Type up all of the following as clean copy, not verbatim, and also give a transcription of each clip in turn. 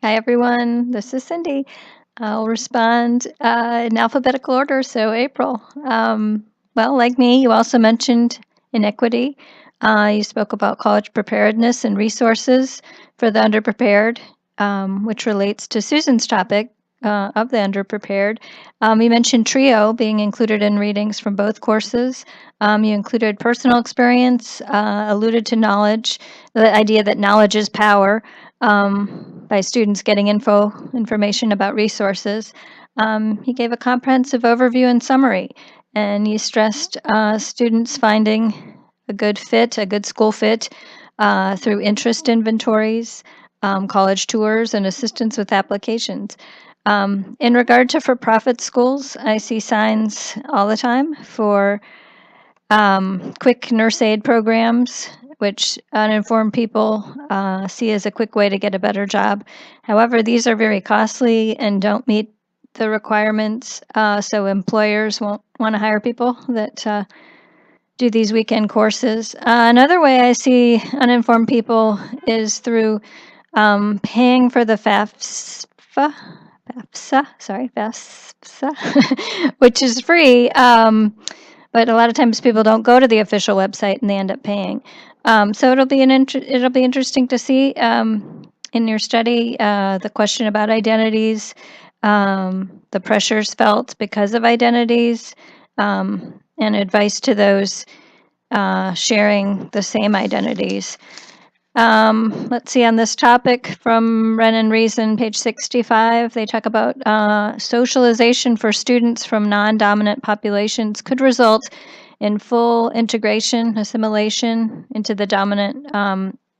Hi, everyone. This is Cindy. I'll respond in alphabetical order. So, April. Well, like me, you also mentioned inequity. You spoke about college preparedness and resources for the underprepared, which relates to Susan's topic of the underprepared. You mentioned TRIO being included in readings from both courses. You included personal experience, alluded to knowledge, the idea that knowledge is power by students getting information about resources. He gave a comprehensive overview and summary, and he stressed students finding a good fit, a good school fit, through interest inventories, college tours, and assistance with applications. In regard to for-profit schools, I see signs all the time for quick nurse aid programs, which uninformed people see as a quick way to get a better job. However, these are very costly and don't meet the requirements, so employers won't want to hire people that do these weekend courses. Another way I see uninformed people is through paying for the FAFSA, which is free. But a lot of times people don't go to the official website and they end up paying. So it'll be interesting to see in your study the question about identities, the pressures felt because of identities, and advice to those sharing the same identities. Let's see, on this topic from Wren and Reason, page 65, they talk about socialization for students from non-dominant populations could result in full integration, assimilation into the dominant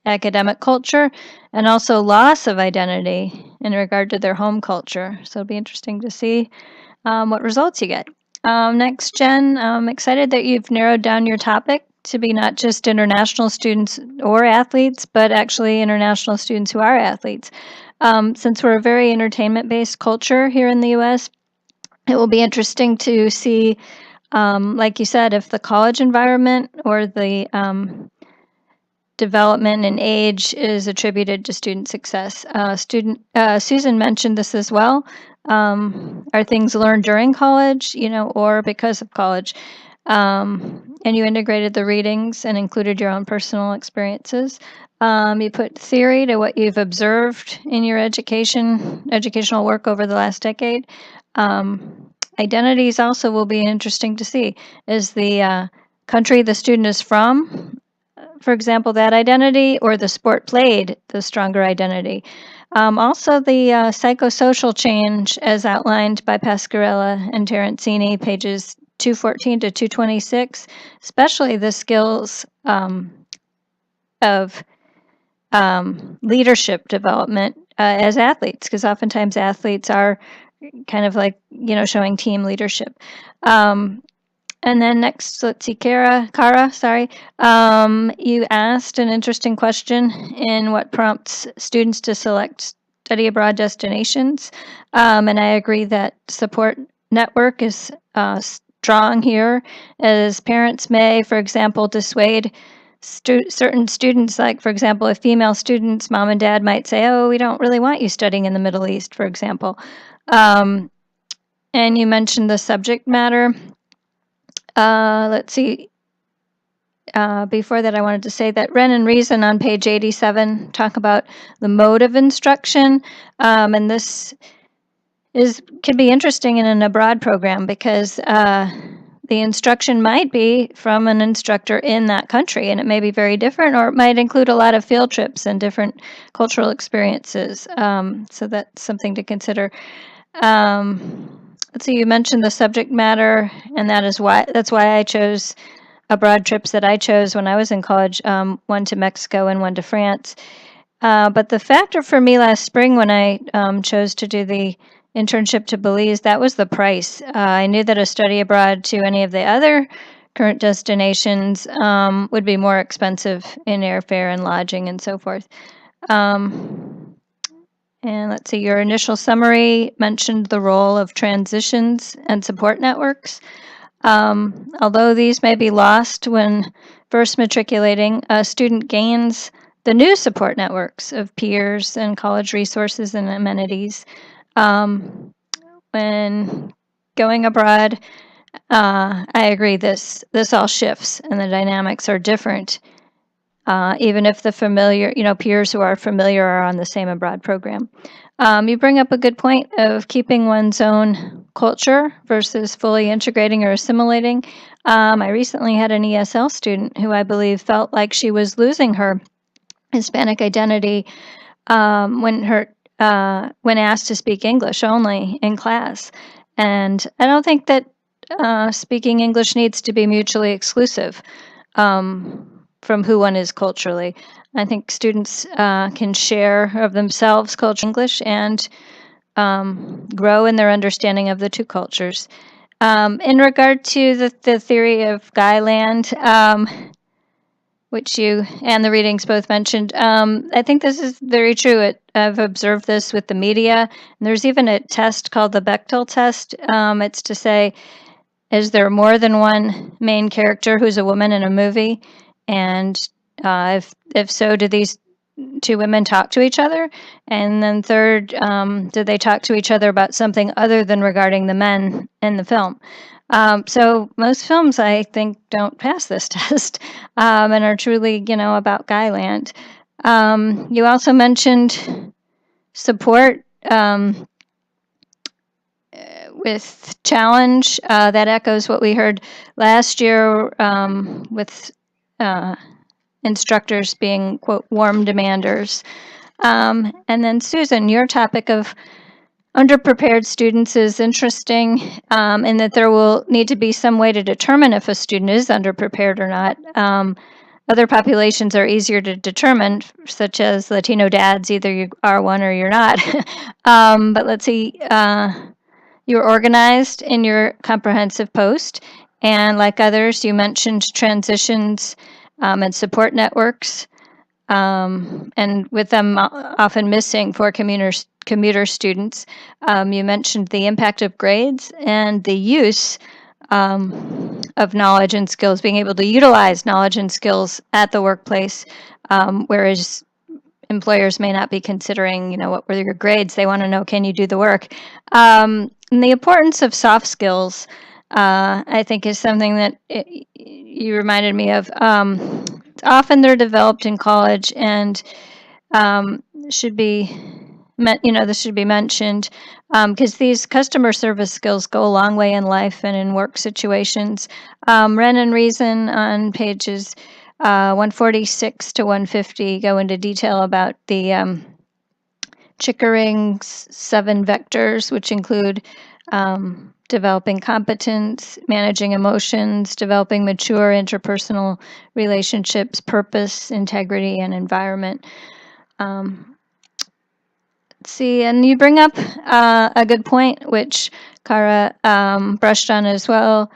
academic culture, and also loss of identity in regard to their home culture. So it'll be interesting to see what results you get. Next, Jen, I'm excited that you've narrowed down your topic to be not just international students or athletes, but actually international students who are athletes. Since we're a very entertainment-based culture here in the U.S., it will be interesting to see, like you said, if the college environment or the development and age is attributed to student success. Susan mentioned this as well. Are things learned during college, or because of college? And you integrated the readings and included your own personal experiences. You put theory to what you've observed in your educational work over the last decade. Identities also will be interesting to see. Is the country the student is from, for example, that identity, or the sport played, the stronger identity? Also, the psychosocial change as outlined by Pascarella and Terrancini, pages 214 to 226, especially the skills of leadership development as athletes, because oftentimes athletes are kind of like, showing team leadership. And then next, let's see, Kara, you asked an interesting question in what prompts students to select study abroad destinations. And I agree that support network is strong here, as parents may, for example, dissuade certain students, like, for example, if female students, mom and dad might say, oh, we don't really want you studying in the Middle East, for example. And you mentioned the subject matter. Let's see. Before that, I wanted to say that Wren and Reason on page 87 talk about the mode of instruction, and this can be interesting in an abroad program because the instruction might be from an instructor in that country, and it may be very different, or it might include a lot of field trips and different cultural experiences. So that's something to consider. Let's see, you mentioned the subject matter, and that's why I chose abroad trips that I chose when I was in college, one to Mexico and one to France. But the factor for me last spring when I chose to do the internship to Belize, that was the price. I knew that a study abroad to any of the other current destinations would be more expensive in airfare and lodging and so forth. And let's see, your initial summary mentioned the role of transitions and support networks. Although these may be lost when first matriculating, a student gains the new support networks of peers and college resources and amenities. When going abroad, I agree this all shifts and the dynamics are different, even if the familiar, peers who are familiar are on the same abroad program. You bring up a good point of keeping one's own culture versus fully integrating or assimilating. I recently had an ESL student who I believe felt like she was losing her Hispanic identity when asked to speak English only in class. And I don't think that speaking English needs to be mutually exclusive from who one is culturally. I think students can share of themselves culture English and grow in their understanding of the two cultures. In regard to the theory of Guyland, which you and the readings both mentioned, I think this is very true. I've observed this with the media. And there's even a test called the Bechdel test. It's to say, is there more than one main character who's a woman in a movie? And if so, do these two women talk to each other? And then third, do they talk to each other about something other than regarding the men in the film? So most films, I think, don't pass this test and are truly, about Guyland. You also mentioned support with challenge. That echoes what we heard last year with instructors being, quote, warm demanders. And then, Susan, your topic of underprepared students is interesting in that there will need to be some way to determine if a student is underprepared or not. Other populations are easier to determine, such as Latino dads. Either you are one or you're not. But let's see, you're organized in your comprehensive post. And like others, you mentioned transitions and support networks. And with them often missing for commuter students. You mentioned the impact of grades and the use of knowledge and skills, being able to utilize knowledge and skills at the workplace, whereas employers may not be considering, what were your grades? They want to know, can you do the work? And the importance of soft skills, I think, is something that you reminded me of. Often they're developed in college and should be, this should be mentioned because these customer service skills go a long way in life and in work situations. Wren and Reason on pages 146 to 150 go into detail about the Chickering's 7 vectors, which include developing competence, managing emotions, developing mature interpersonal relationships, purpose, integrity, and environment. Let's see, and you bring up a good point, which Kara touched on as well.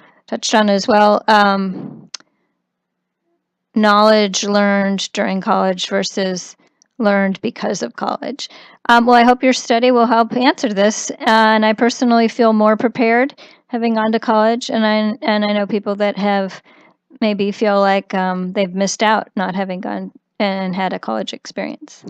Knowledge learned during college versus learned because of college. Well, I hope your study will help answer this. And I personally feel more prepared having gone to college. And I know people that have maybe feel like they've missed out not having gone and had a college experience.